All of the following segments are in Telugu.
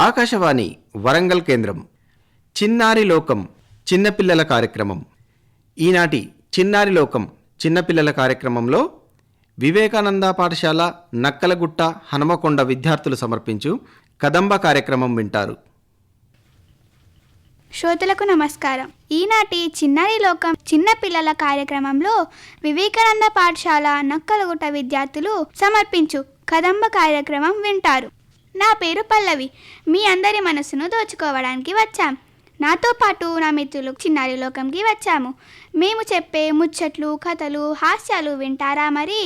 ఆకాశవాణి వరంగల్ కేంద్రం చిన్నారి లోకం చిన్నపిల్లల కార్యక్రమం. ఈనాటి చిన్నారి లోకం చిన్నపిల్లల కార్యక్రమంలో వివేకానంద పాఠశాల నక్కలగుట్ట హనుమకొండ విద్యార్థులు సమర్పించు కదంబ కార్యక్రమం వింటారు. శ్రోతలకు నమస్కారం. ఈనాటి చిన్నారి లోకం చిన్నపిల్లల కార్యక్రమంలో వివేకానంద పాఠశాల నక్కలగుట్ట విద్యార్థులు సమర్పించు కదంబ కార్యక్రమం వింటారు. నా పేరు పల్లవి. మీ అందరి మనసును దోచుకోవడానికి వచ్చాం. నాతో పాటు నా మిత్రులు చిన్నారి లోకంకి వచ్చాము. మేము చెప్పే ముచ్చట్లు, కథలు, హాస్యాలు వింటారా? మరి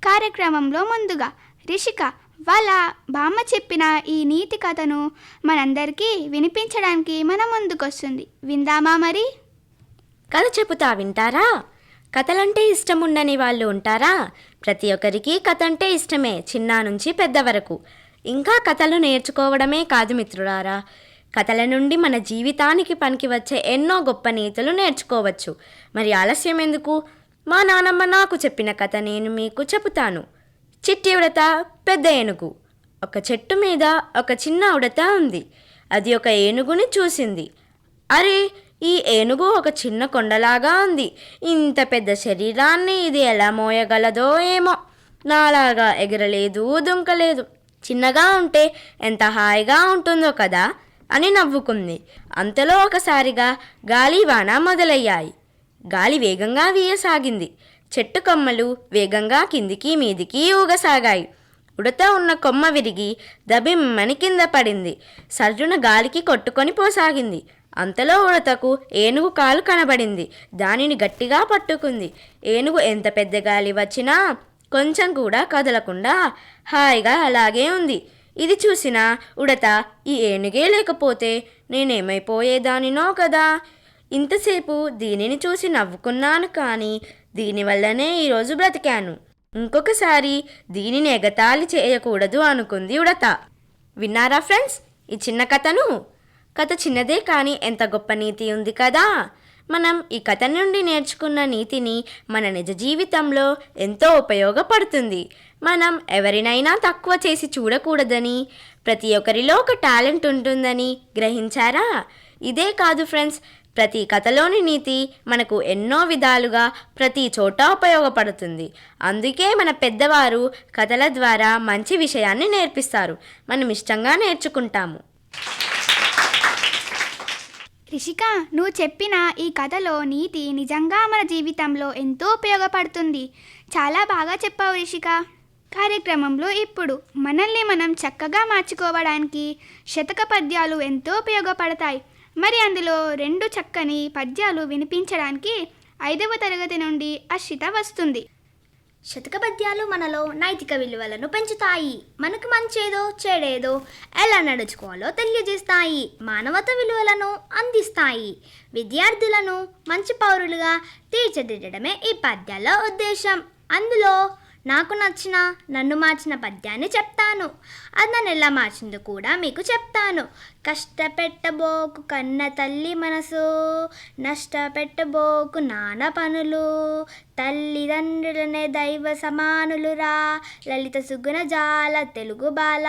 కార్యక్రమంలో ముందుగా రిషిక వాళ్ళ బామ్మ చెప్పిన ఈ నీతి కథను మనందరికీ వినిపించడానికి మన ముందుకొస్తుంది. విందామా మరి? కథ చెబుతా, వింటారా? కథలంటే ఇష్టం ఉండని వాళ్ళు ఉంటారా? ప్రతి ఒక్కరికి కథ అంటే ఇష్టమే, చిన్న నుంచి పెద్ద వరకు. ఇంకా కథలు నేర్చుకోవడమే కాదు మిత్రులారా, కథల నుండి మన జీవితానికి పనికి వచ్చే ఎన్నో గొప్ప నీతులు నేర్చుకోవచ్చు. మరి ఆలస్యం ఎందుకు? మా నానమ్మ నాకు చెప్పిన కథ నేను మీకు చెబుతాను. చిట్టి ఉడత, పెద్ద ఏనుగు. ఒక చెట్టు మీద ఒక చిన్న ఉడత ఉంది. అది ఒక ఏనుగుని చూసింది. అరే, ఈ ఏనుగు ఒక చిన్న కొండలాగా ఉంది. ఇంత పెద్ద శరీరాన్ని ఇది ఎలా మోయగలదో ఏమో. నాలాగా ఎగరలేదు, దుంకలేదు. చిన్నగా ఉంటే ఎంత హాయిగా ఉంటుందో కదా అని నవ్వుకుంది. అంతలో ఒకసారిగా గాలి వాన మొదలయ్యాయి. గాలి వేగంగా వీయసాగింది. చెట్టు కొమ్మలు వేగంగా కిందికి మీదికి ఊగసాగాయి. ఉడత ఉన్న కొమ్మ విరిగి దబిమ్మని కింద పడింది. సర్రున గాలికి కొట్టుకొని పోసాగింది. అంతలో ఉడతకు ఏనుగు కాలు కనబడింది. దానిని గట్టిగా పట్టుకుంది. ఏనుగు ఎంత పెద్ద గాలి వచ్చినా కొంచెం కూడా కదలకుండా హాయిగా అలాగే ఉంది. ఇది చూసిన ఉడత, ఈ ఏనుగే లేకపోతే నేనేమైపోయేదానినో కదా. ఇంతసేపు దీనిని చూసి నవ్వుకున్నాను, కానీ దీనివల్లనే ఈరోజు బ్రతికాను. ఇంకొకసారి దీనిని ఎగతాళి చేయకూడదు అనుకుంది ఉడత. విన్నారా ఫ్రెండ్స్ ఈ చిన్న కథను? కథ చిన్నదే కానీ ఎంత గొప్ప నీతి ఉంది కదా. మనం ఈ కథ నుండి నేర్చుకున్న నీతిని మన నిజ జీవితంలో ఎంతో ఉపయోగపడుతుంది. మనం ఎవరినైనా తక్కువ చేసి చూడకూడదని, ప్రతి ఒక్కరిలో ఒక టాలెంట్ ఉంటుందని గ్రహించారా? ఇదే కాదు ఫ్రెండ్స్, ప్రతి కథలోని నీతి మనకు ఎన్నో విధాలుగా ప్రతి చోట ఉపయోగపడుతుంది. అందుకే మన పెద్దవారు కథల ద్వారా మంచి విషయాన్ని నేర్పిస్తారు. మనం ఇష్టంగా నేర్చుకుంటాము. రిషిక, నువ్వు చెప్పిన ఈ కథలో నీతి నిజంగా మన జీవితంలో ఎంతో ఉపయోగపడుతుంది. చాలా బాగా చెప్పావు రిషిక. కార్యక్రమంలో ఇప్పుడు మనల్ని మనం చక్కగా మార్చుకోవడానికి శతక పద్యాలు ఎంతో ఉపయోగపడతాయి. మరి అందులో 2 చక్కని పద్యాలు వినిపించడానికి 5వ తరగతి నుండి అర్షిత వస్తుంది. శతక పద్యాలు మనలో నైతిక విలువలను పెంచుతాయి. మనకు మంచేదో చెడేదో ఎలా నడుచుకోవాలో తెలియజేస్తాయి. మానవత విలువలను అందిస్తాయి. విద్యార్థులను మంచి పౌరులుగా తీర్చిదిద్దడమే ఈ పద్యాల ఉద్దేశం. అందులో నాకు నచ్చిన, నన్ను మార్చిన పద్యాన్ని చెప్తాను. అది నన్ను ఎలా మార్చిందో కూడా మీకు చెప్తాను. కష్టపెట్టబోకు కన్న తల్లి మనసు, నష్టపెట్టబోకు నాన్న పనులు, తల్లిదండ్రులనే దైవ సమానులురా, లలిత సుగుణ జాల తెలుగు బాల.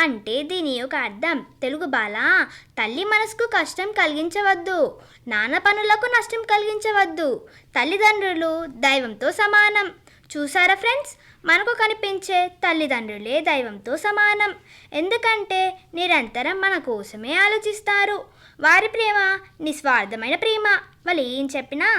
అంటే దీని యొక్క అర్థం, తెలుగు బాల, తల్లి మనసుకు కష్టం కలిగించవద్దు, నాన్న పనులకు నష్టం కలిగించవద్దు, తల్లిదండ్రులు దైవంతో సమానం. చూసారా ఫ్రెండ్స్, మనకు కనిపించే తల్లిదండ్రులే దైవంతో సమానం. ఎందుకంటే నిరంతరం మన కోసమే ఆలోచిస్తారు. వారి ప్రేమ నిస్వార్థమైన ప్రేమ. వాళ్ళు ఏం చెప్పినా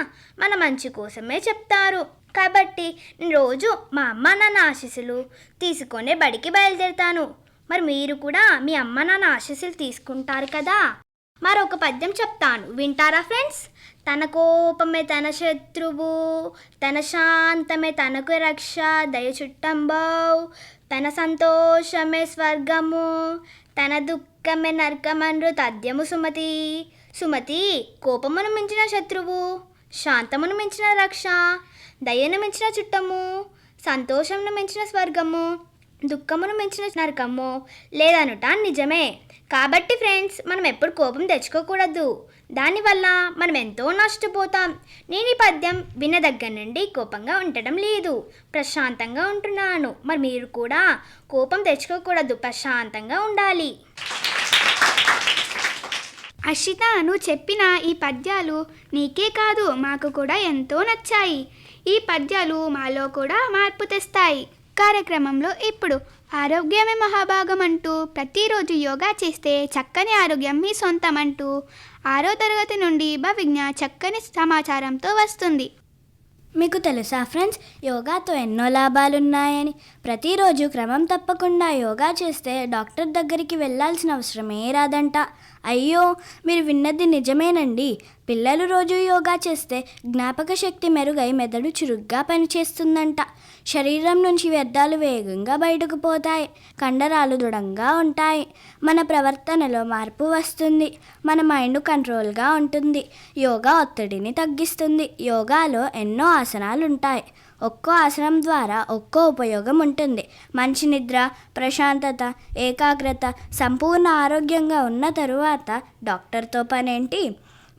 మన మంచి కోసమే చెప్తారు. కాబట్టి నేను రోజు మా అమ్మ నాన్న ఆశీస్సులు తీసుకొనే బడికి బయలుదేరుతాను. మరి మీరు కూడా మీ అమ్మ నాన్న ఆశీస్సులు తీసుకుంటారు కదా. మరొక పద్యం చెప్తాను, వింటారా ఫ్రెండ్స్? తన కోపమే తన శత్రువు, తన శాంతమే తనకు రక్ష, దయ చుట్టంబౌ, తన సంతోషమే స్వర్గము, తన దుఃఖమే నరకమన్రు తథ్యము సుమతి. సుమతి, కోపమును మించిన శత్రువు, శాంతమును మించిన రక్ష, దయను మించిన చుట్టము, సంతోషమును మించిన స్వర్గము, దుఃఖమును మించిన నరకము లేదనుట నిజమే. కాబట్టి ఫ్రెండ్స్, మనం ఎప్పుడు కోపం తెచ్చుకోకూడదు. దానివల్ల మనం ఎంతో నష్టపోతాం. నేను ఈ పద్యం విన్న దగ్గర నుండి కోపంగా ఉండటం లేదు, ప్రశాంతంగా ఉంటున్నాను. మరి మీరు కూడా కోపం తెచ్చుకోకూడదు, ప్రశాంతంగా ఉండాలి. అర్షిత, నువ్వు చెప్పిన ఈ పద్యాలు నీకే కాదు మాకు కూడా ఎంతో నచ్చాయి. ఈ పద్యాలు మాలో కూడా మార్పు తెస్తాయి. కార్యక్రమంలో ఇప్పుడు ఆరోగ్యమే మహాభాగం అంటూ ప్రతిరోజు యోగా చేస్తే చక్కని ఆరోగ్యం మీ సొంతం అంటూ 6వ తరగతి నుండి భవిజ్ఞ చక్కని సమాచారంతో వస్తుంది. మీకు తెలుసా ఫ్రెండ్స్, యోగాతో ఎన్నో లాభాలున్నాయని. ప్రతిరోజు క్రమం తప్పకుండా యోగా చేస్తే డాక్టర్ దగ్గరికి వెళ్ళాల్సిన అవసరమే రాదంట. అయ్యో, మీరు విన్నది నిజమేనండి. పిల్లలు రోజు యోగా చేస్తే జ్ఞాపక శక్తి మెరుగై మెదడు చురుగ్గా పనిచేస్తుందంట. శరీరం నుంచి వ్యర్థాలు వేగంగా బయటకు పోతాయి. కండరాలు దృఢంగా ఉంటాయి. మన ప్రవర్తనలో మార్పు వస్తుంది. మన మైండ్ కంట్రోల్గా ఉంటుంది. యోగా ఒత్తిడిని తగ్గిస్తుంది. యోగాలో ఎన్నో ఆసనాలు ఉంటాయి. ఒక్కో ఆసనం ద్వారా ఒక్కో ఉపయోగం ఉంటుంది. మంచి నిద్ర, ప్రశాంతత, ఏకాగ్రత, సంపూర్ణ ఆరోగ్యంగా ఉన్న తరువాత డాక్టర్తో పనేంటి?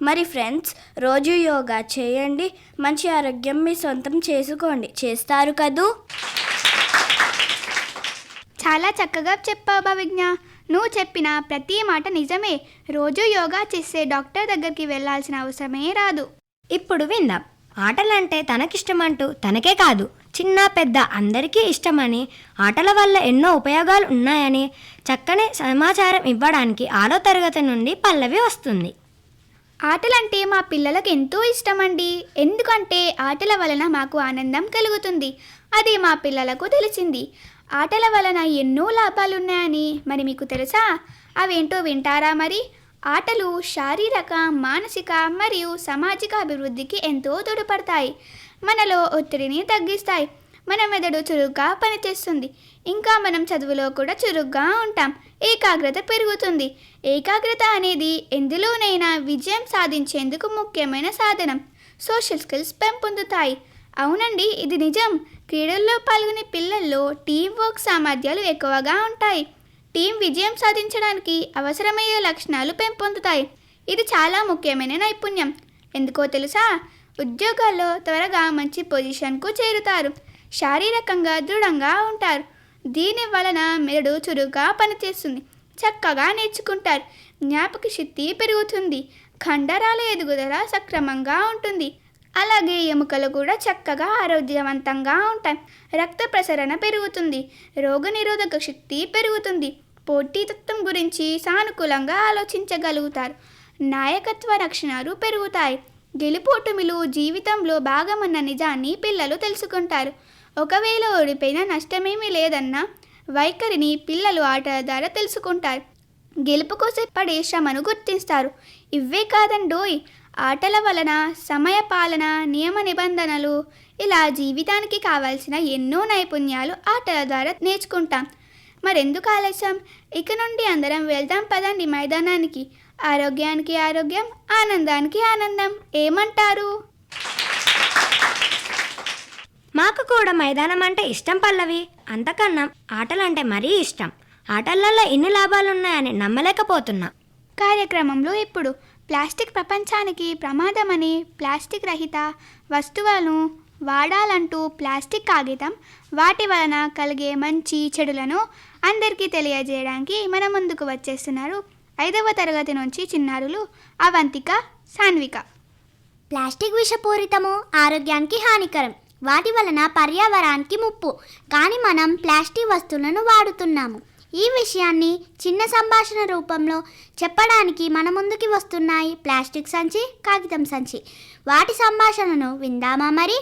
మరి ఫ్రెండ్స్, రోజు యోగా చేయండి. మంచి ఆరోగ్యం మీ సొంతం చేసుకోండి. చేస్తారు కదూ? చాలా చక్కగా చెప్పావు భవిజ్ఞ. నువ్వు చెప్పిన ప్రతి మాట నిజమే. రోజు యోగా చేస్తే డాక్టర్ దగ్గరికి వెళ్ళాల్సిన అవసరమే రాదు. ఇప్పుడు విందాం. ఆటలంటే తనకిష్టమంటూ తనకే కాదు, చిన్న పెద్ద అందరికీ ఇష్టమని, ఆటల వల్ల ఎన్నో ఉపయోగాలు ఉన్నాయని చక్కని సమాచారం ఇవ్వడానికి 6వ తరగతి నుండి పల్లవి వస్తుంది. ఆటలంటే మా పిల్లలకు ఎంతో ఇష్టమండి. ఎందుకంటే ఆటల వలన మాకు ఆనందం కలుగుతుంది. అది మా పిల్లలకు తెలిసింది. ఆటల వలన ఎన్నో లాభాలున్నాయని మరి మీకు తెలుసా? అవేంటో వింటారా మరి? ఆటలు శారీరక, మానసిక మరియు సామాజిక అభివృద్ధికి ఎంతో తోడ్పడతాయి. మనలో ఒత్తిడిని తగ్గిస్తాయి. మన మెదడు చురుగ్గా పనిచేస్తుంది. ఇంకా మనం చదువులో కూడా చురుగ్గా ఉంటాం. ఏకాగ్రత పెరుగుతుంది. ఏకాగ్రత అనేది ఎందులోనైనా విజయం సాధించేందుకు ముఖ్యమైన సాధనం. సోషల్ స్కిల్స్ పెంపొందుతాయి. అవునండి, ఇది నిజం. క్రీడల్లో పాల్గొనే పిల్లల్లో టీం వర్క్ సామర్థ్యాలు ఎక్కువగా ఉంటాయి. టీం విజయం సాధించడానికి అవసరమయ్యే లక్షణాలు పెంపొందుతాయి. ఇది చాలా ముఖ్యమైన నైపుణ్యం. ఎందుకో తెలుసా? ఉద్యోగాల్లో త్వరగా మంచి పొజిషన్కు చేరుతారు. శారీరకంగా దృఢంగా ఉంటారు. దీని వలన మెదడు చురుగ్గా పనిచేస్తుంది. చక్కగా నేర్చుకుంటారు. జ్ఞాపక శక్తి పెరుగుతుంది. కండరాల ఎదుగుదల సక్రమంగా ఉంటుంది. అలాగే ఎముకలు కూడా చక్కగా ఆరోగ్యవంతంగా ఉంటాయి. రక్త ప్రసరణ పెరుగుతుంది. రోగనిరోధక శక్తి పెరుగుతుంది. పోటీతత్వం గురించి సానుకూలంగా ఆలోచించగలుగుతారు. నాయకత్వ లక్షణాలు పెరుగుతాయి. గెలుపోటమిలు జీవితంలో భాగమన్న నిజాన్ని పిల్లలు తెలుసుకుంటారు. ఒకవేళ ఓడిపోయినా నష్టమేమీ లేదన్న వైఖరిని పిల్లలు ఆటల ద్వారా తెలుసుకుంటారు. గెలుపు కోసం పడే శ్రమను గుర్తిస్తారు. ఇవే కాదండోయ్, ఆటల వలన సమయ పాలన, నియమ నిబంధనలు, ఇలా జీవితానికి కావాల్సిన ఎన్నో నైపుణ్యాలు ఆటల ద్వారా నేర్చుకుంటాం. మరెందుకు ఆలస్యం? ఇక నుండి అందరం వెళ్దాం పదండి మైదానానికి. ఆరోగ్యానికి ఆరోగ్యం, ఆనందానికి ఆనందం. ఏమంటారు? మాకు కూడా మైదానం అంటే ఇష్టం పల్లవి. అంతకన్నా ఆటలంటే మరీ ఇష్టం. ఆటలలో ఇన్ని లాభాలున్నాయని నమ్మలేకపోతున్నా. కార్యక్రమంలో ఇప్పుడు ప్లాస్టిక్ ప్రపంచానికి ప్రమాదమని, ప్లాస్టిక్ రహిత వస్తువులను వాడాలంటూ ప్లాస్టిక్ కాగితం, వాటి వలన కలిగే మంచి చెడులను అందరికీ తెలియజేయడానికి మన ముందుకు వచ్చేస్తున్నారు 5వ తరగతి నుంచి చిన్నారులు అవంతిక, సాన్విక. ప్లాస్టిక్ విషపూరితము, ఆరోగ్యానికి హానికరం, వాటి వలన పర్యావరణానికి ముప్పు. కానీ మనం ప్లాస్టిక్ వస్తువులను వాడుతున్నాము. ఈ విషయాన్ని చిన్న సంభాషణ రూపంలో చెప్పడానికి మన ముందుకి వస్తున్నాయి ప్లాస్టిక్ సంచి, కాగితం సంచి. వాటి సంభాషణను విందామా మరి?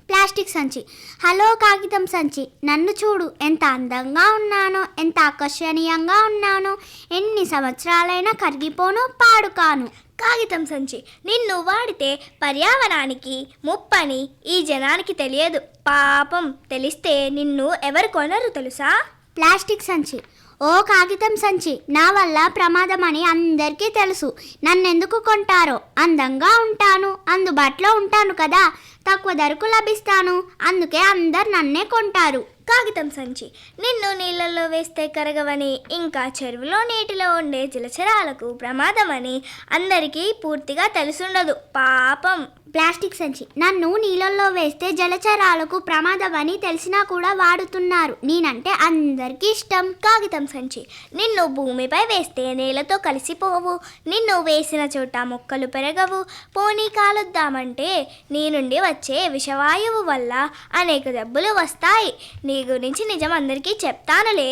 ప్లాస్టిక్ సంచి. హలో కాగితం సంచి, నన్ను చూడు, ఎంత అందంగా ఉన్నానో, ఎంత ఆకర్షణీయంగా ఉన్నానో, ఎన్ని సంవత్సరాలైనా కరిగిపోను, పాడుకాను. కాగితం సంచి, నిన్ను వాడితే పర్యావరణానికి ముప్పని ఈ జనానికి తెలియదు. పాపం, తెలిస్తే నిన్ను ఎవరు కొనరు తెలుసా? ప్లాస్టిక్ సంచి. ఓ కాగితం సంచి, నా వల్ల ప్రమాదం అని అందరికీ తెలుసు. నన్నెందుకు కొంటారో? అందంగా ఉంటాను, అందుబాటులో ఉంటాను కదా, తక్కువ ధరకు లభిస్తాను, అందుకే అందరు నన్నే కొంటారు. కాగితం సంచి, నిన్ను నీళ్ళల్లో వేస్తే కరగవని, ఇంకా చెరువులో నీటిలో ఉండే జలచరాలకు ప్రమాదమని అందరికీ పూర్తిగా తెలుసుండదు. పాపం, ప్లాస్టిక్ సంచి నన్ను నీళ్ళల్లో వేస్తే జలచరాలకు ప్రమాదమని తెలిసినా కూడా వాడుతున్నారు. నేనంటే అందరికీ ఇష్టం. కాగితం సంచి నిన్ను భూమిపై వేస్తే నేలతో కలిసిపోవు. నిన్ను వేసిన చోట మొక్కలు పెరగవు. పోనీ కాలుద్దామంటే నీ నుండి వచ్చే విషవాయువు వల్ల అనేక జబ్బులు వస్తాయి. నీ గురించి నిజం అందరికీ చెప్తానులే.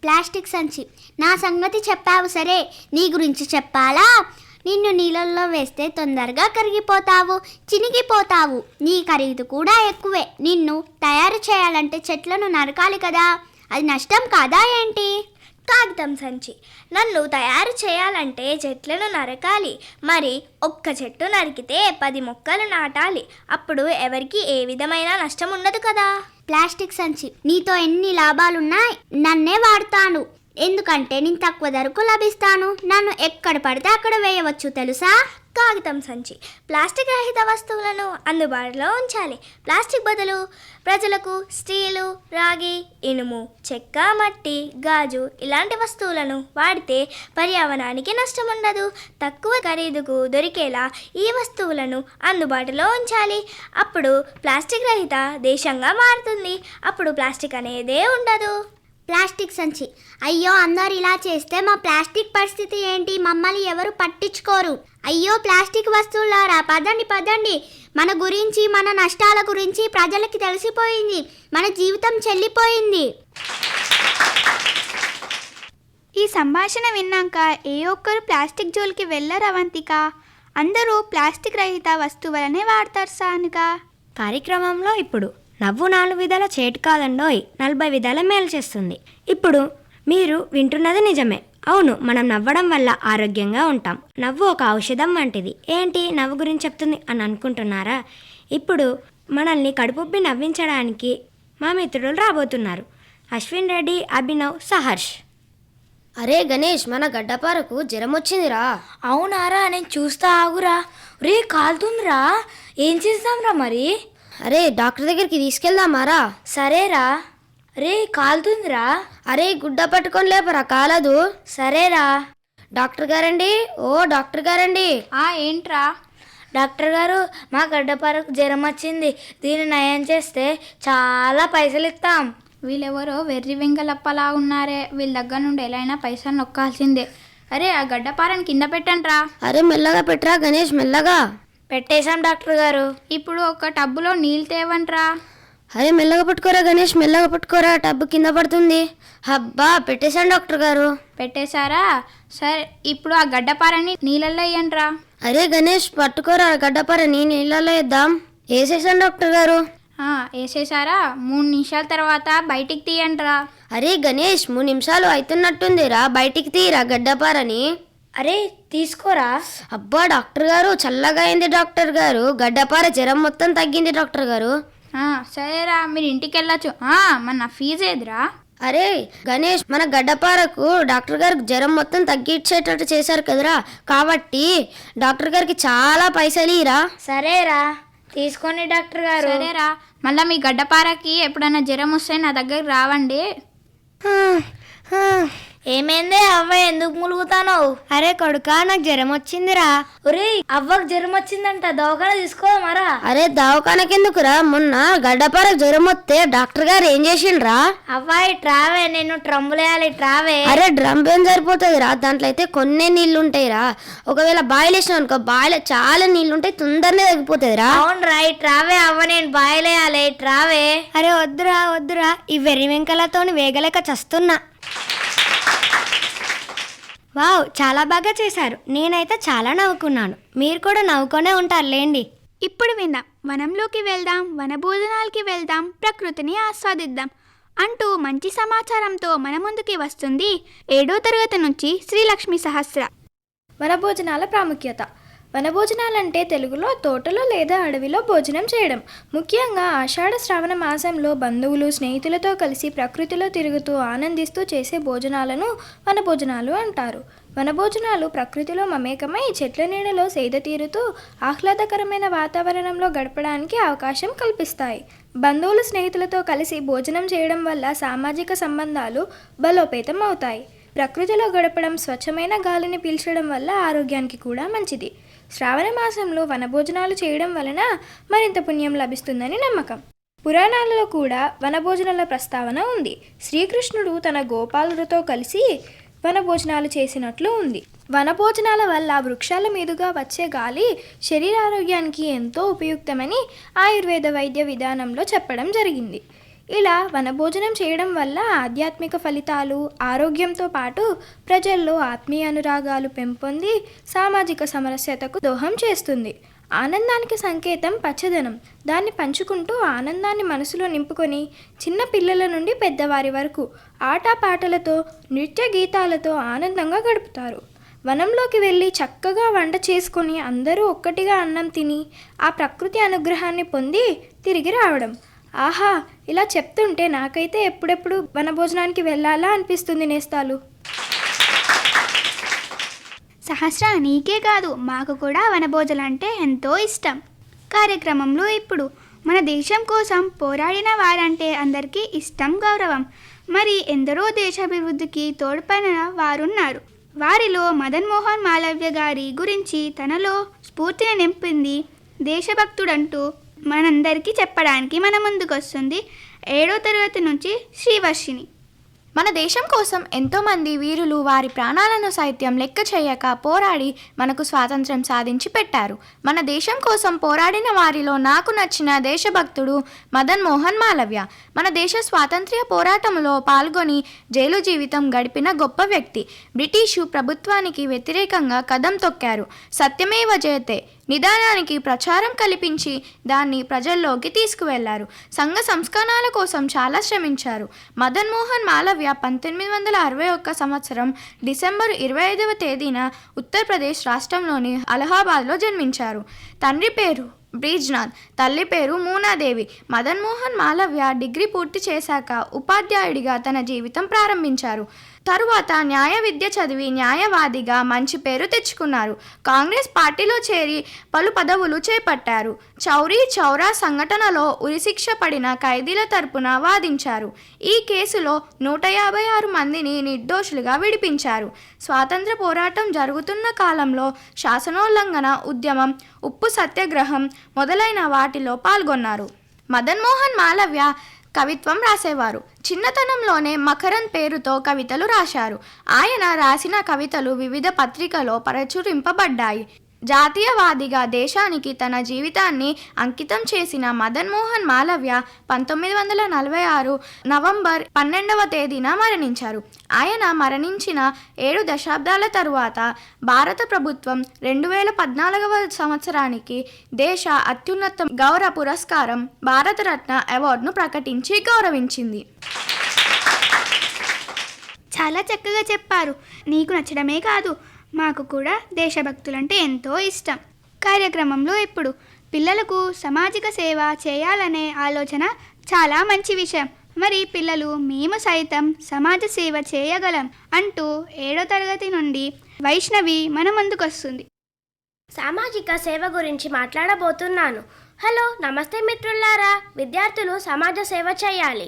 ప్లాస్టిక్ సంచి నా సంగతి చెప్పావు సరే, నీ గురించి చెప్పాలా? నిన్ను నీళ్ళల్లో వేస్తే తొందరగా కరిగిపోతావు, చినిగిపోతావు. నీ ఖరీదు కూడా ఎక్కువే. నిన్ను తయారు చేయాలంటే చెట్లను నరకాలి కదా, అది నష్టం కాదా ఏంటి? కాగితం సంచి నన్ను తయారు చేయాలంటే చెట్లను నరకాలి. మరి ఒక్క చెట్టు నరికితే 10 మొక్కలు నాటాలి. అప్పుడు ఎవరికి ఏ విధమైన నష్టం ఉండదు కదా. ప్లాస్టిక్ సంచి నీతో ఎన్ని లాభాలున్నాయి. నన్నే వాడతాను, ఎందుకంటే నేను తక్కువ ధరకు లభిస్తాను. నన్ను ఎక్కడ పడితే అక్కడ వేయవచ్చు తెలుసా? కాగితం సంచి ప్లాస్టిక్ రహిత వస్తువులను అందుబాటులో ఉంచాలి. ప్లాస్టిక్ బదులు ప్రజలకు స్టీలు, రాగి, ఇనుము, చెక్క, మట్టి, గాజు ఇలాంటి వస్తువులను వాడితే పర్యావరణానికి నష్టం ఉండదు. తక్కువ ఖరీదుకు దొరికేలా ఈ వస్తువులను అందుబాటులో ఉంచాలి. అప్పుడు ప్లాస్టిక్ రహిత దేశంగా మారుతుంది. అప్పుడు ప్లాస్టిక్ అనేదే ఉండదు. ప్లాస్టిక్ సంచి అయ్యో అందరు ఇలా చేస్తే మా ప్లాస్టిక్ పరిస్థితి ఏంటి? మమ్మల్ని ఎవరు పట్టించుకోరు. అయ్యో ప్లాస్టిక్ వస్తువులారా పదండి పదండి, మన గురించి మన నష్టాల గురించి ప్రజలకి తెలిసిపోయింది, మన జీవితం చెల్లిపోయింది. ఈ సంభాషణ విన్నాక ఏ ఒక్కరు ప్లాస్టిక్ జోలికి వెళ్ళరు అవంతిక. అందరూ ప్లాస్టిక్ రహిత వస్తువులనే వాడతారు సానుక. కార్యక్రమంలో ఇప్పుడు నవ్వు 4 విధాల చేటు కాదండోయ్, 40 విధాల మేలు చేస్తుంది. ఇప్పుడు మీరు వింటున్నది నిజమే. అవును, మనం నవ్వడం వల్ల ఆరోగ్యంగా ఉంటాం. నవ్వు ఒక ఔషధం వంటిది. ఏంటి నవ్వు గురించి చెప్తుంది అని అనుకుంటున్నారా? ఇప్పుడు మనల్ని కడుపుబ్బి నవ్వించడానికి మా మిత్రులు రాబోతున్నారు. అశ్విన్ రెడ్డి, అభినవ్, సహర్ష్. అరే గణేష్, మన గడ్డపారకు జ్వరం వచ్చిందిరా. అవునారా, నేను చూస్తా ఆగురా. రే కాలుతుందిరా, ఏం చేద్దాంరా మరి? అరే డాక్టర్ దగ్గరికి తీసుకెళ్దామారా? సరేరా. రే కాలుతుందిరా. అరే గుడ్డ పట్టుకొని లేపరా, కాలదు. సరేరా. డాక్టర్ గారండి, ఓ డాక్టర్ గారండి. ఏంట్రా? డాక్టర్ గారు, మా గడ్డపారకు జ్వరం వచ్చింది. దీన్ని నయం చేస్తే చాలా పైసలు ఇస్తాం. వీళ్ళెవరో వెర్రి వెంగలప్పలా ఉన్నారే, వీళ్ళ దగ్గర నుండి ఎలా అయినా పైసలు నొక్కాల్సిందే. అరే ఆ గడ్డపారని కింద పెట్టండ్రా. అరే మెల్లగా పెట్టరా గణేష్, మెల్లగా. పెట్టేశాం డాక్టర్ గారు. ఇప్పుడు ఒక టబ్బులో నీళ్ళు తేవంట్రా. అరే మెల్లగా పట్టుకోరా గణేష్, మెల్లగా పట్టుకోరా, టబ్బు కింద పడుతుంది. హబ్బా పెట్టేశాను డాక్టర్ గారు. పెట్టేశారా? సరే ఇప్పుడు ఆ గడ్డపారని నీళ్ళల్లో వేయండ్రా. అరే గణేష్ పట్టుకోరా గడ్డపారని, నీళ్ళలో వేద్దాం. వేసేసాను డాక్టర్ గారు. వేసేసారా? 3 నిమిషాల తర్వాత బయటికి తీయండ్రా. అరే గణేష్ 3 నిమిషాలు అవుతున్నట్టుందిరా, బయటికి తీరా గడ్డపారని. అరే తీసుకోరా. అబ్బా డాక్టర్ గారు చల్లగా అయింది డాక్టర్ గారు, గడ్డపార జ్వరం మొత్తం తగ్గింది డాక్టర్ గారు. సరేరా, మీరు ఇంటికి వెళ్ళచ్చు. మన ఫీజు ఏదిరా? అరే గణేష్, మన గడ్డపారకు డాక్టర్ గారికి జ్వరం మొత్తం తగ్గించేటట్టు చేశారు కదరా, కాబట్టి డాక్టర్ గారికి చాలా పైసలు ఇరా. సరేరా, తీసుకోండి డాక్టర్ గారు. సరేరా, మళ్ళీ మీ గడ్డపారకి ఎప్పుడైనా జ్వరం వస్తే నా దగ్గరికి రావండి. ఏమైందే అవ్వ, ఎందుకు ములుగుతాను? అరే కొడుకా, నాకు జ్వరం వచ్చిందిరా. ఒరే అవ్వకు జ్వరం వచ్చిందంట, దవాఖాన తీసుకోమరా. అరే దవాఖానకెందుకురా, మొన్న గడ్డపారకు జ్వరం వస్తే డాక్టర్ గారు ఏం చేసిండ్రా? అవ్వాయి ట్రావే, నేను ట్రంబులేయాలి ట్రావే. అరే డ్రమ్ ఏం సరిపోతుందిరా, దాంట్లో అయితే కొన్ని నీళ్లు ఉంటాయిరా. ఒకవేళ బాయిల్ వేసినావు అనుకో, బాయిలో చాలా నీళ్లు ఉంటాయి, తొందరనే తగ్గిపోతుందిరా. అవును రా, ట్రావే అవ్వ, నేను బాయిలేయాలి ట్రావే. అరే వద్దురా వద్దురా, ఈ వెర్రి వెంకలతోని వేగలేక చస్తున్నా. వావ్, చాలా బాగా చేశారు. నేనైతే చాలా నవ్వుకున్నాను. మీరు కూడా నవ్వుకొనే ఉంటారు లేండి. ఇప్పుడు విందాం, వనంలోకి వెళ్దాం, వనభోజనాలకి వెళ్దాం, ప్రకృతిని ఆస్వాదిద్దాం అంటూ మంచి సమాచారంతో మన ముందుకి వస్తుంది 7వ తరగతి నుంచి శ్రీలక్ష్మి సహస్ర. వనభోజనాల ప్రాముఖ్యత. వనభోజనాలంటే తెలుగులో తోటలో లేదా అడవిలో భోజనం చేయడం. ముఖ్యంగా ఆషాఢ శ్రావణ మాసంలో బంధువులు స్నేహితులతో కలిసి ప్రకృతిలో తిరుగుతూ ఆనందిస్తూ చేసే భోజనాలను వనభోజనాలు అంటారు. వనభోజనాలు ప్రకృతిలో మమేకమై చెట్ల నీడలో సేద తీరుతూ ఆహ్లాదకరమైన వాతావరణంలో గడపడానికి అవకాశం కల్పిస్తాయి. బంధువులు స్నేహితులతో కలిసి భోజనం చేయడం వల్ల సామాజిక సంబంధాలు బలోపేతం అవుతాయి. ప్రకృతిలో గడపడం, స్వచ్ఛమైన గాలిని పీల్చడం వల్ల ఆరోగ్యానికి కూడా మంచిది. శ్రావణ మాసంలో వనభోజనాలు చేయడం వలన మరింత పుణ్యం లభిస్తుందని నమ్మకం. పురాణాలలో కూడా వనభోజనాల ప్రస్తావన ఉంది. శ్రీకృష్ణుడు తన గోపాలులతో కలిసి వనభోజనాలు చేసినట్లు ఉంది. వనభోజనాల వల్ల వృక్షాల మీదుగా వచ్చే గాలి శరీరారోగ్యానికి ఎంతో ఉపయుక్తమని ఆయుర్వేద వైద్య విధానంలో చెప్పడం జరిగింది. ఇలా వనభోజనం చేయడం వల్ల ఆధ్యాత్మిక ఫలితాలు, ఆరోగ్యంతో పాటు ప్రజల్లో ఆత్మీయ అనురాగాలు పెంపొంది సామాజిక సమరస్యతకు దోహం చేస్తుంది. ఆనందానికి సంకేతం పచ్చదనం. దాన్ని పంచుకుంటూ ఆనందాన్ని మనసులో నింపుకొని చిన్న పిల్లల నుండి పెద్దవారి వరకు ఆటపాటలతో, నృత్య గీతాలతో ఆనందంగా గడుపుతారు. వనంలోకి వెళ్ళి చక్కగా వంట చేసుకొని అందరూ ఒక్కటిగా అన్నం తిని ఆ ప్రకృతి అనుగ్రహాన్ని పొంది తిరిగి రావడం. ఆహా, ఇలా చెప్తుంటే నాకైతే ఎప్పుడెప్పుడు వనభోజనానికి వెళ్ళాలా అనిపిస్తుంది నేస్తాలు. సహస్ర, నీకే కాదు, మాకు కూడా వనభోజనం అంటే ఎంతో ఇష్టం. కార్యక్రమంలో ఇప్పుడు మన దేశం కోసం పోరాడిన వారంటే అందరికీ ఇష్టం, గౌరవం. మరి ఎందరో దేశాభివృద్ధికి తోడ్పడిన వారున్నారు. వారిలో మదన్ మోహన్ మాలవ్య గారి గురించి తనలో స్ఫూర్తిని నింపింది దేశభక్తుడంటూ మనందరికీ చెప్పడానికి మన ముందుకొస్తుంది 7వ తరగతి నుంచి శ్రీవర్షిని. మన దేశం కోసం ఎంతోమంది వీరులు వారి ప్రాణాలను సైతం లెక్క చేయక పోరాడి మనకు స్వాతంత్ర్యం సాధించి పెట్టారు. మన దేశం కోసం పోరాడిన వారిలో నాకు నచ్చిన దేశభక్తుడు మదన్ మోహన్ మాలవ్య. మన దేశ స్వాతంత్ర్య పోరాటంలో పాల్గొని జైలు జీవితం గడిపిన గొప్ప వ్యక్తి. బ్రిటిషు ప్రభుత్వానికి వ్యతిరేకంగా కదం తొక్కారు. సత్యమేవ జయతే నిదానానికి ప్రచారం కల్పించి దాన్ని ప్రజల్లోకి తీసుకువెళ్లారు. సంఘ సంస్కరణల కోసం చాలా శ్రమించారు. మదన్ మోహన్ మాలవ్య 1861 సంవత్సరం డిసెంబర్ 25వ తేదీన ఉత్తరప్రదేశ్ రాష్ట్రంలోని అలహాబాద్లో జన్మించారు. తండ్రి పేరు బ్రిజ్నాథ్, తల్లి పేరు మూనాదేవి. మదన్ మోహన్ మాలవ్య డిగ్రీ పూర్తి చేశాక ఉపాధ్యాయుడిగా తన జీవితం ప్రారంభించారు. తరువాత న్యాయ విద్య చదివి న్యాయవాదిగా మంచి పేరు తెచ్చుకున్నారు. కాంగ్రెస్ పార్టీలో చేరి పలు పదవులు చేపట్టారు. చౌరీ చౌరా సంఘటనలో ఉరిశిక్ష పడిన ఖైదీల తరపున వాదించారు. ఈ కేసులో 156 మందిని నిర్దోషులుగా విడిపించారు. స్వాతంత్ర పోరాటం జరుగుతున్న కాలంలో శాసనోల్లంఘన ఉద్యమం, ఉప్పు సత్యాగ్రహం మొదలైన వాటిలో పాల్గొన్నారు. మదన్ మోహన్ మాలవ్య కవిత్వం రాసేవారు. చిన్నతనంలోనే మకరంద్ పేరుతో కవితలు రాశారు. ఆయన రాసిన కవితలు వివిధ పత్రికల్లో ప్రచురింపబడ్డాయి. జాతీయవాదిగా దేశానికి తన జీవితాన్ని అంకితం చేసిన మదన్ మోహన్ మాలవ్య 1946 నవంబర్ 12వ తేదీన మరణించారు. ఆయన మరణించిన 7 దశాబ్దాల తరువాత భారత ప్రభుత్వం 2014వ సంవత్సరానికి దేశ అత్యున్నత గౌరవ పురస్కారం భారతరత్న అవార్డును ప్రకటించి గౌరవించింది. చాలా చక్కగా చెప్పారు. నీకు నచ్చడమే కాదు, మాకు కూడా దేశభక్తులంటే ఎంతో ఇష్టం. కార్యక్రమంలో ఇప్పుడు పిల్లలకు సామాజిక సేవ చేయాలనే ఆలోచన చాలా మంచి విషయం. మరి పిల్లలు మేము సైతం సమాజ సేవ చేయగలం అంటూ 7వ తరగతి నుండి వైష్ణవి మన ముందుకొస్తుంది. సామాజిక సేవ గురించి మాట్లాడబోతున్నాను. హలో, నమస్తే మిత్రులారా. విద్యార్థులు సమాజ సేవ చేయాలి.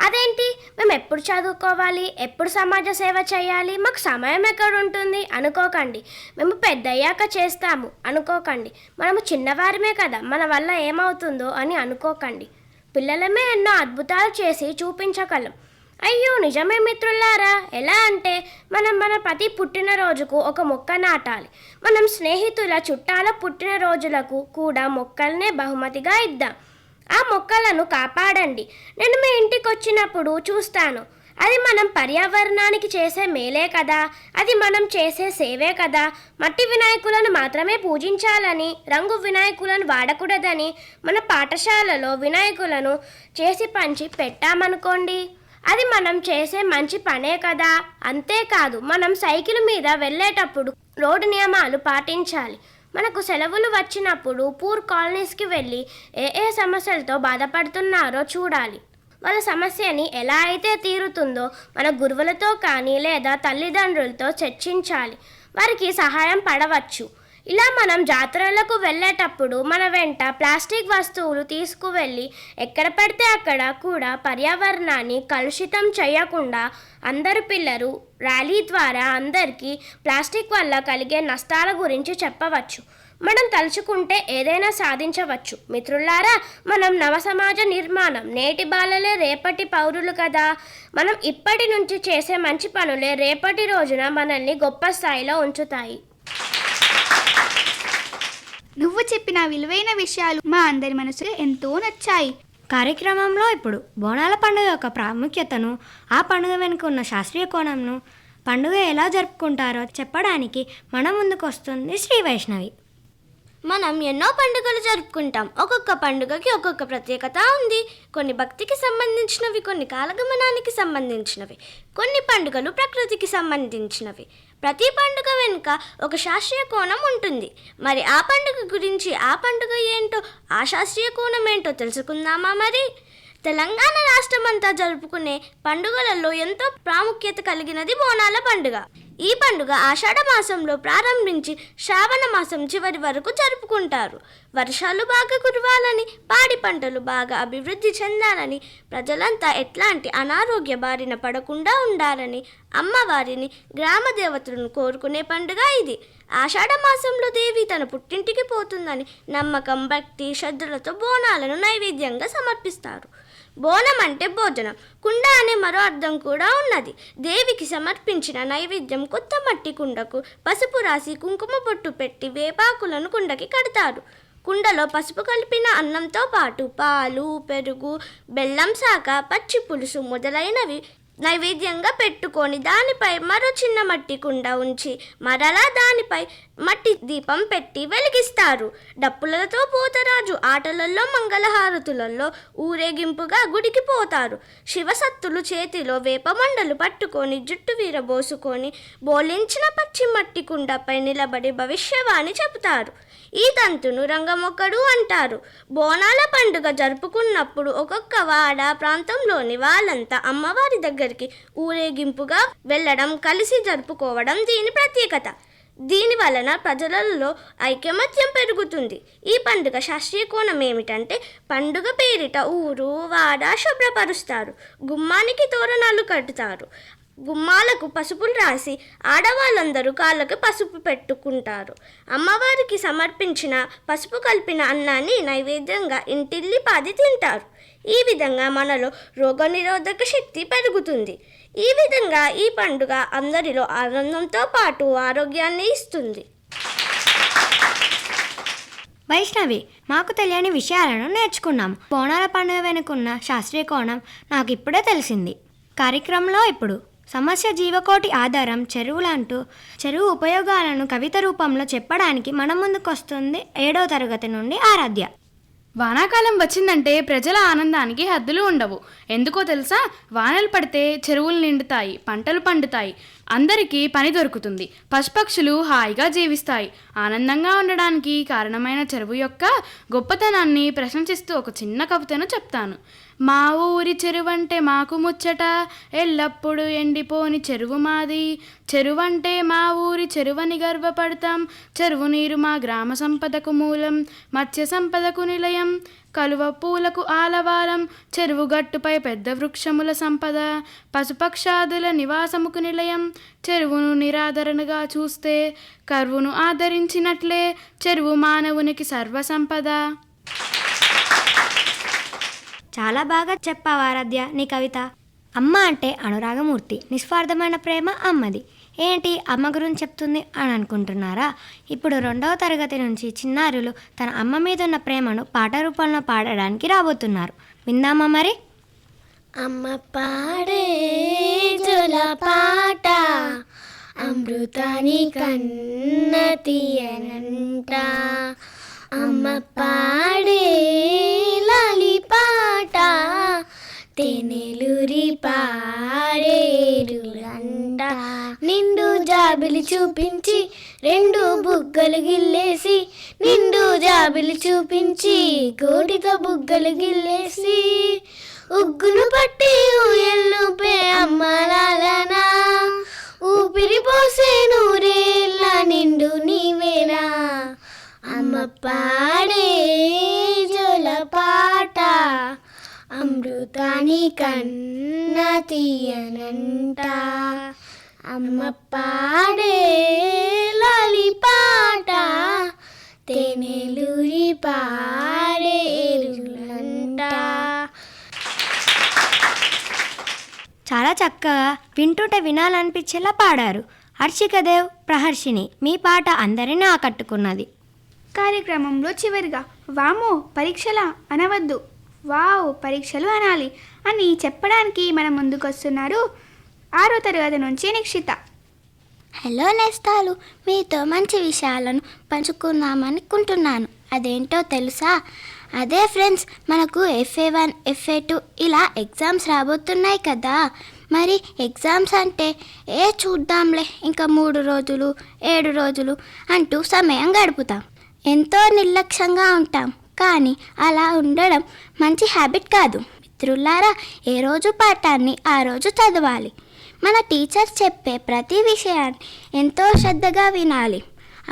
అదేంటి, మేము ఎప్పుడు చదువుకోవాలి, ఎప్పుడు సమాజ సేవ చేయాలి, మాకు సమయం ఎక్కడ ఉంటుంది అనుకోకండి. మేము పెద్దయ్యాక చేస్తాము అనుకోకండి. మనము చిన్నవారమే కదా, మన వల్ల ఏమవుతుందో అని అనుకోకండి. పిల్లలమే ఎన్నో అద్భుతాలు చేసి చూపించగలం. అయ్యో నిజమే మిత్రులారా. ఎలా అంటే మన ప్రతి పుట్టినరోజుకు ఒక మొక్క నాటాలి. మనం స్నేహితుల చుట్టాల పుట్టినరోజులకు కూడా మొక్కలనే బహుమతిగా ఇద్దాం. ఆ మొక్కలను కాపాడండి. నేను మీ ఇంటికి వచ్చినప్పుడు చూస్తాను. అది మనం పర్యావరణానికి చేసే మేలే కదా, అది మనం చేసే సేవే కదా. మట్టి వినాయకులను మాత్రమే పూజించాలని, రంగు వినాయకులను వాడకూడదని మన పాఠశాలలో వినాయకులను చేసి పంచి పెట్టామనుకోండి, అది మనం చేసే మంచి పనే కదా. అంతేకాదు, మనం సైకిల్ మీద వెళ్ళేటప్పుడు రోడ్డు నియమాలు పాటించాలి. మనకు సెలవులు వచ్చినప్పుడు పూర్ కాలనీస్కి వెళ్ళి ఏ సమస్యలతో బాధపడుతున్నారో చూడాలి. వాళ్ళ సమస్యని ఎలా అయితే తీరుతుందో మన గురువులతో కానీ లేదా తల్లిదండ్రులతో చర్చించాలి. వారికి సహాయం పడవచ్చు. ఇలా మనం జాతరలకు వెళ్ళేటప్పుడు మన వెంట ప్లాస్టిక్ వస్తువులు తీసుకువెళ్ళి ఎక్కడ పడితే అక్కడ కూడా పర్యావరణాన్ని కలుషితం చేయకుండా అందరు పిల్లలు ర్యాలీ ద్వారా అందరికీ ప్లాస్టిక్ వల్ల కలిగే నష్టాల గురించి చెప్పవచ్చు. మనం తలుచుకుంటే ఏదైనా సాధించవచ్చు. మిత్రులారా, మనం నవ సమాజ నిర్మాణం, నేటి బాలలే రేపటి పౌరులు కదా. మనం ఇప్పటి నుంచి చేసే మంచి పనులే రేపటి రోజున మనల్ని గొప్ప స్థాయిలో ఉంచుతాయి. నువ్వు చెప్పిన విలువైన విషయాలు మా అందరి మనసులో ఎంతో నచ్చాయి. కార్యక్రమంలో ఇప్పుడు బోనాల పండుగ యొక్క ప్రాముఖ్యతను, ఆ పండుగ వెనుక ఉన్న శాస్త్రీయ కోణంను, పండుగ ఎలా జరుపుకుంటారో చెప్పడానికి మన ముందుకు వస్తుంది శ్రీ వైష్ణవి. మనం ఎన్నో పండుగలు జరుపుకుంటాం. ఒక్కొక్క పండుగకి ఒక్కొక్క ప్రత్యేకత ఉంది. కొన్ని భక్తికి సంబంధించినవి, కొన్ని కాలగమనానికి సంబంధించినవి, కొన్ని పండుగలు ప్రకృతికి సంబంధించినవి. ప్రతి పండుగ వెనుక ఒక శాస్త్రీయ కోణం ఉంటుంది. మరి ఆ పండుగ గురించి, ఆ పండుగ ఏంటో, ఆ శాస్త్రీయ కోణం ఏంటో తెలుసుకుందామా? మరి తెలంగాణ రాష్ట్రమంతా జరుపుకునే పండుగలలో ఎంతో ప్రాముఖ్యత కలిగినది బోనాల పండుగ. ఈ పండుగ ఆషాఢ మాసంలో ప్రారంభించి శ్రావణ మాసం చివరి వరకు జరుపుకుంటారు. వర్షాలు బాగా కురవాలని, పాడి పంటలు బాగా అభివృద్ధి చెందాలని, ప్రజలంతా ఎట్లాంటి అనారోగ్య బారిన పడకుండా ఉండాలని అమ్మవారిని, గ్రామ దేవతలను కోరుకునే పండుగ ఇది. ఆషాఢ మాసంలో దేవి తన పుట్టింటికి పోతుందని నమ్మకం, భక్తి, శ్రద్ధలతో బోనాలను నైవేద్యంగా సమర్పిస్తారు. బోనం అంటే భోజనం. కుండ అనే మరో అర్థం కూడా ఉన్నది. దేవికి సమర్పించిన నైవేద్యం కొత్త మట్టి కుండకు పసుపు రాసి కుంకుమ బొట్టు పెట్టి వేపాకులను కుండకి కడతారు. కుండలో పసుపు కలిపిన అన్నంతో పాటు పాలు, పెరుగు, బెల్లం శాఖ, పచ్చి పులుసు మొదలైనవి నైవేద్యంగా పెట్టుకొని దానిపై మరో చిన్న మట్టి కుండ ఉంచి మరలా దానిపై మట్టి దీపం పెట్టి వెలిగిస్తారు. డప్పులతో పోతరాజు ఆటలలో, మంగళహారతులలో ఊరేగింపుగా గుడికి పోతారు. శివసత్తులు చేతిలో వేపమండలు పట్టుకొని జుట్టు వీరబోసుకొని బోలించిన పచ్చి మట్టి కుండపై నిలబడి భవిష్యవాణి చెబుతారు. ఈ తంతును రంగమొక్కడు అంటారు. బోనాల పండుగ జరుపుకున్నప్పుడు ఒక్కొక్క వాడ, ప్రాంతంలోని వాళ్ళంతా అమ్మవారి దగ్గరికి ఊరేగింపుగా వెళ్ళడం, కలిసి జరుపుకోవడం దీని ప్రత్యేకత. దీని వలన ప్రజలలో ఐకమత్యం పెరుగుతుంది. ఈ పండుగ శాస్త్రీయ కోణం ఏమిటంటే, పండుగ పేరిట ఊరు, వాడ శుభ్రపరుస్తారు, గుమ్మానికి తోరణాలు కట్టుతారు, గుమ్మాలకు పసుపులు రాసి ఆడవాళ్ళందరూ కాళ్ళకు పసుపు పెట్టుకుంటారు. అమ్మవారికి సమర్పించిన పసుపు కలిపిన అన్నాన్ని నైవేద్యంగా ఇంటిల్లి పాది తింటారు. ఈ విధంగా మనలో రోగనిరోధక శక్తి పెరుగుతుంది. ఈ విధంగా ఈ పండుగ అందరిలో ఆనందంతో పాటు ఆరోగ్యాన్ని ఇస్తుంది. వైష్ణవి, మాకు తెలియని విషయాలను నేర్చుకున్నాం. బోనాల పండుగ వెనుకున్న శాస్త్రీయ కోణం నాకు ఇప్పుడే తెలిసింది. కార్యక్రమంలో ఇప్పుడు సమస్య జీవకోటి ఆధారం చెరువులంటూ చెరువు ఉపయోగాలను కవిత రూపంలో చెప్పడానికి మన ముందుకు వస్తుంది 7వ తరగతి నుండి ఆరాధ్య. వానాకాలం వచ్చిందంటే ప్రజల ఆనందానికి హద్దులు ఉండవు. ఎందుకో తెలుసా? వానలు పడితే చెరువులు నిండుతాయి, పంటలు పండుతాయి, అందరికీ పని దొరుకుతుంది, పశుపక్షులు హాయిగా జీవిస్తాయి. ఆనందంగా ఉండడానికి కారణమైన చెరువు యొక్క గొప్పతనాన్ని ప్రశంసిస్తూ ఒక చిన్న కవితను చెప్తాను. మా ఊరి చెరువంటే మాకు ముచ్చట, ఎల్లప్పుడూ ఎండిపోని చెరువు మాది. చెరువంటే మా ఊరి చెరువని గర్వపడతాం. చెరువు నీరు మా గ్రామ సంపదకు మూలం, మత్స్య సంపదకు నిలయం, కలువ పూలకు ఆలవాలం. చెరువు గట్టుపై పెద్ద వృక్షముల సంపద, పశుపక్షాదుల నివాసముకు నిలయం. చెరువును నిరాదరణగా చూస్తే కరువును ఆదరించినట్లే, చెరువు మానవునికి సర్వసంపద. చాలా బాగా చెప్పావు ఆరాధ్య నీ కవిత. అమ్మ అంటే అనురాగమూర్తి, నిస్వార్థమైన ప్రేమ అమ్మది. ఏంటి అమ్మ గురించి చెప్తుంది అని అనుకుంటున్నారా? ఇప్పుడు 2వ తరగతి నుంచి చిన్నారులు తన అమ్మ మీద ఉన్న ప్రేమను పాట రూపంలో పాడడానికి రాబోతున్నారు. విందామా మరి? అమ్మ పాడే జోల పాట అమృతాని కన్న తీయనంట, అమ్మ పాడే లాలి పాట తేనెలూరి పాడేరులంట. నిండు జాబిలి చూపించి 2 బుగ్గలు గిల్లేసి, నిండు జాబిలి చూపించి కోటితో బుగ్గలు గిల్లేసి, ఉగ్గును పట్టి ఊయల్లుపే అమ్మలాలనా, ఊపిరి పోసే నూరేళ్ళ నిండు నీవేనా. పాడే జలపాట అమృతాని కన్నా తీయనంట అమ్మ పాడే లాలిపాట తేనెలూరి పాడేరులంట. చాలా చక్కగా వింటుంటే వినాలనిపించేలా పాడారు. హర్షికదేవ్, ప్రహర్షిని, మీ పాట అందరినీ ఆకట్టుకున్నది. కార్యక్రమంలో చివరిగా వామో పరీక్షలా అనవద్దు, వావ్ పరీక్షలు అనాలి అని చెప్పడానికి మన ముందుకొస్తున్నారు 6వ తరగతి నుంచి నిక్షిత. హలో నేస్తాలు, మీతో మంచి విషయాలను పంచుకుందామనుకుంటున్నాను. అదేంటో తెలుసా? అదే ఫ్రెండ్స్, మనకు FA1 FA2 ఇలా ఎగ్జామ్స్ రాబోతున్నాయి కదా. మరి ఎగ్జామ్స్ అంటే చూద్దాంలే ఇంకా 3 రోజులు 7 రోజులు అంటూ సమయం గడుపుతాం. ఎంతో నిర్లక్ష్యంగా ఉంటాం. కానీ అలా ఉండడం మంచి హ్యాబిట్ కాదు. మిత్రులారా, ఏ రోజు పాఠాన్ని ఆ రోజు చదవాలి. మన టీచర్ చెప్పే ప్రతి విషయాన్ని ఎంతో శ్రద్ధగా వినాలి.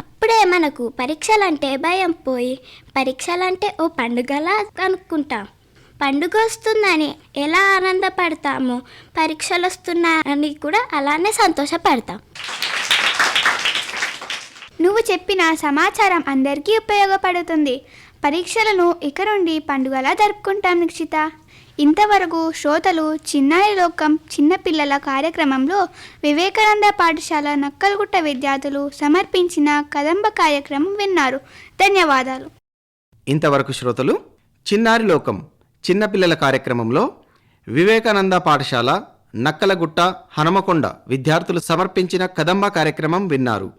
అప్పుడే మనకు పరీక్షలంటే భయం పోయి పరీక్షలంటే ఓ పండుగలా అనుకుంటాం. పండుగ వస్తుందని ఎలా ఆనందపడతామో పరీక్షలు వస్తున్నాయని కూడా అలానే సంతోషపడతాం. నువ్వు చెప్పిన సమాచారం అందరికీ ఉపయోగపడుతుంది. పరీక్షలను ఇక నుండి పండుగలా జరుపుకుంటాం నిక్షిత. ఇంతవరకు శ్రోతలు చిన్నారి లోకం చిన్నపిల్లల కార్యక్రమంలో వివేకానంద పాఠశాల నక్కలగుట్ట విద్యార్థులు సమర్పించిన కదంబ కార్యక్రమం విన్నారు. ధన్యవాదాలు. ఇంతవరకు శ్రోతలు చిన్నారి లోకం చిన్నపిల్లల కార్యక్రమంలో వివేకానంద పాఠశాల నక్కలగుట్ట హనుమకొండ విద్యార్థులు సమర్పించిన కదంబ కార్యక్రమం విన్నారు.